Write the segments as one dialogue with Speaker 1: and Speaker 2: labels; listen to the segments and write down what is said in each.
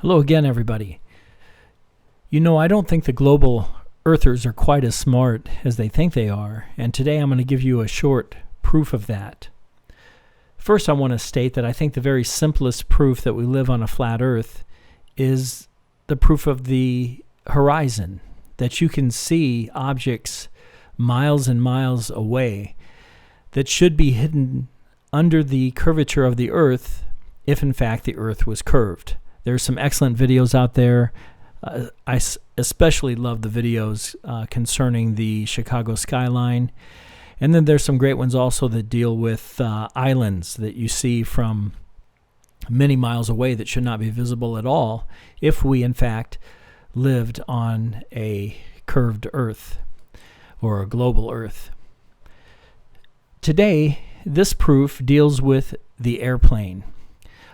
Speaker 1: Hello again, everybody. I don't think the global earthers are quite as smart as they think they are, and today I'm going to give you a short proof of that. First, I want to state that I think the very simplest proof that we live on a flat earth is the proof of the horizon, that you can see objects miles and miles away that should be hidden under the curvature of the earth if in fact the earth was curved. There's some excellent videos out there. I especially love the videos concerning the Chicago skyline. And then there's some great ones also that deal with islands that you see from many miles away that should not be visible at all if we, in fact, lived on a curved earth or a global earth. Today, this proof deals with the airplane.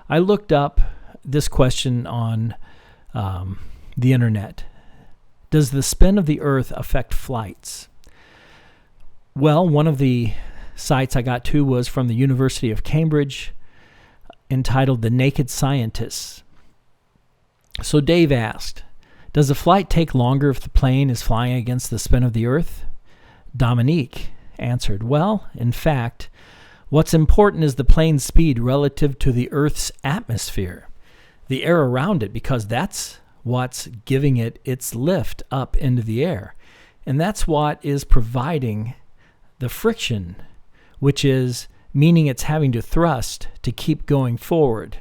Speaker 1: I looked up this question on the internet. Does the spin of the earth affect flights? Well, one of the sites I got to was from the University of Cambridge, entitled The Naked Scientists. So Dave asked, does a flight take longer if the plane is flying against the spin of the earth? Dominique answered, well, in fact, what's important is the plane's speed relative to the earth's atmosphere, the air around it, because that's what's giving it its lift up into the air. And that's what is providing the friction, which is meaning it's having to thrust to keep going forward.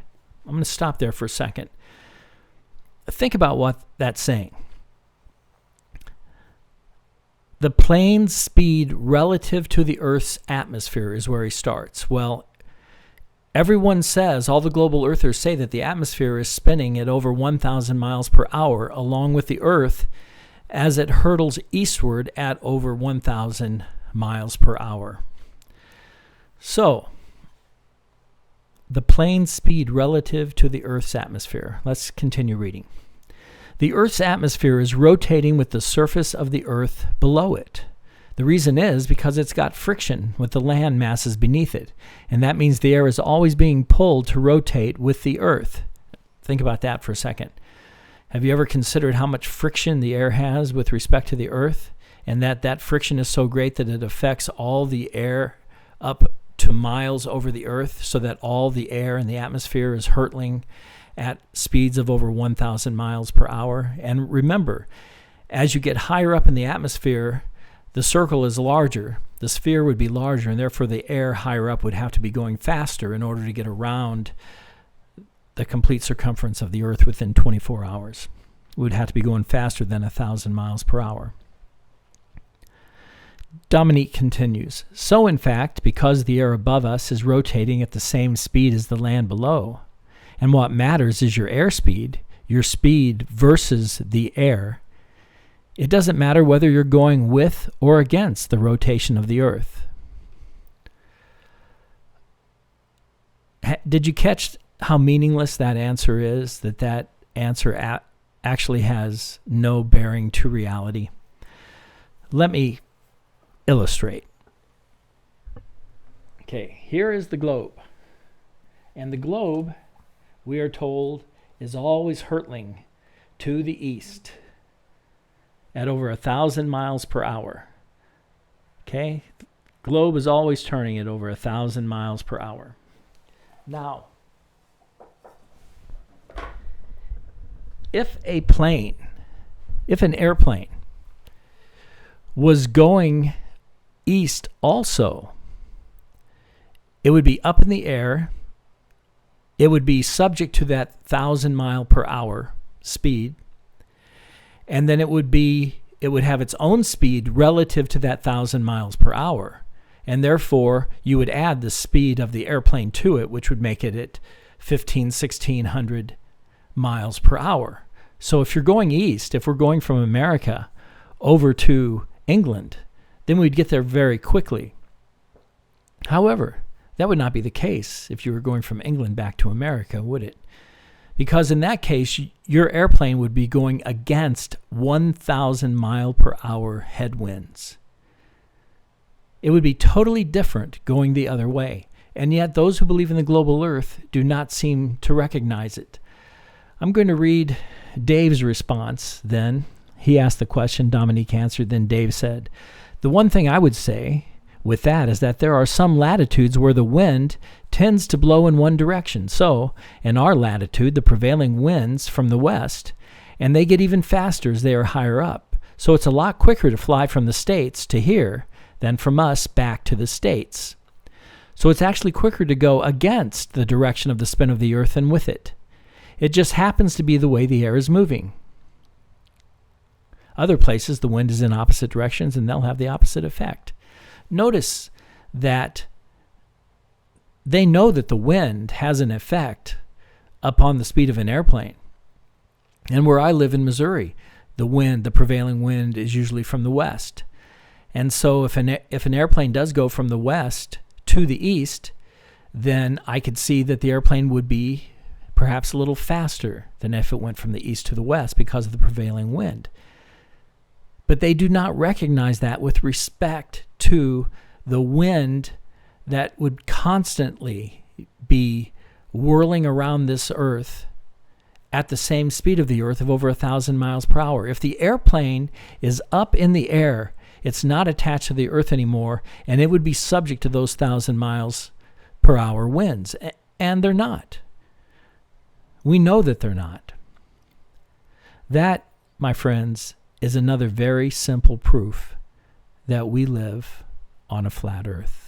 Speaker 1: I'm going to stop there for a second. Think about what that's saying. The plane's speed relative to the Earth's atmosphere is where he starts. Well, everyone says, all the global earthers say that the atmosphere is spinning at over 1,000 miles per hour, along with the Earth, as it hurtles eastward at over 1,000 miles per hour. So, the plane's speed relative to the Earth's atmosphere. Let's continue reading. The Earth's atmosphere is rotating with the surface of the Earth below it. The reason is because it's got friction with the land masses beneath it, and that means the air is always being pulled to rotate with the Earth. Think about that for a second. Have you ever considered how much friction the air has with respect to the Earth, and that friction is so great that it affects all the air up to miles over the Earth, so that all the air in the atmosphere is hurtling at speeds of over 1,000 miles per hour? And remember, as you get higher up in the atmosphere, the circle is larger, the sphere would be larger, and therefore the air higher up would have to be going faster in order to get around the complete circumference of the Earth within 24 hours. It would have to be going faster than 1,000 miles per hour. Dominique continues, so in fact, because the air above us is rotating at the same speed as the land below, and what matters is your airspeed, your speed versus the air, it doesn't matter whether you're going with or against the rotation of the Earth. Did you catch how meaningless that answer is? That answer actually has no bearing to reality. Let me illustrate. Okay, here is the globe. And the globe, we are told, is always hurtling to the east at over 1,000 miles per hour. Okay? The globe is always turning at over 1,000 miles per hour. Now, if an airplane was going east also, it would be up in the air. It would be subject to that 1,000 mile per hour speed. And then it would have its own speed relative to that 1,000 miles per hour. And therefore, you would add the speed of the airplane to it, which would make it at 1,600 miles per hour. So if you're going east, if we're going from America over to England, then we'd get there very quickly. However, that would not be the case if you were going from England back to America, would it? Because in that case, your airplane would be going against 1,000 mile per hour headwinds. It would be totally different going the other way. And yet those who believe in the global earth do not seem to recognize it. I'm going to read Dave's response then. He asked the question, Dominique answered, then Dave said, the one thing I would say with that is that there are some latitudes where the wind tends to blow in one direction. So, in our latitude, the prevailing winds from the west, and they get even faster as they are higher up. So it's a lot quicker to fly from the States to here than from us back to the States. So it's actually quicker to go against the direction of the spin of the earth than with it. It just happens to be the way the air is moving. Other places, the wind is in opposite directions, and they'll have the opposite effect. Notice that they know that the wind has an effect upon the speed of an airplane. And where I live in Missouri, the prevailing wind is usually from the west. And so if an airplane does go from the west to the east, then I could see that the airplane would be perhaps a little faster than if it went from the east to the west because of the prevailing wind. But they do not recognize that with respect to the wind that would constantly be whirling around this earth at the same speed of the earth of over 1,000 miles per hour. If the airplane is up in the air, it's not attached to the earth anymore, and it would be subject to those 1,000 miles per hour winds. And they're not. We know that they're not. That, my friends, is another very simple proof that we live on a flat earth.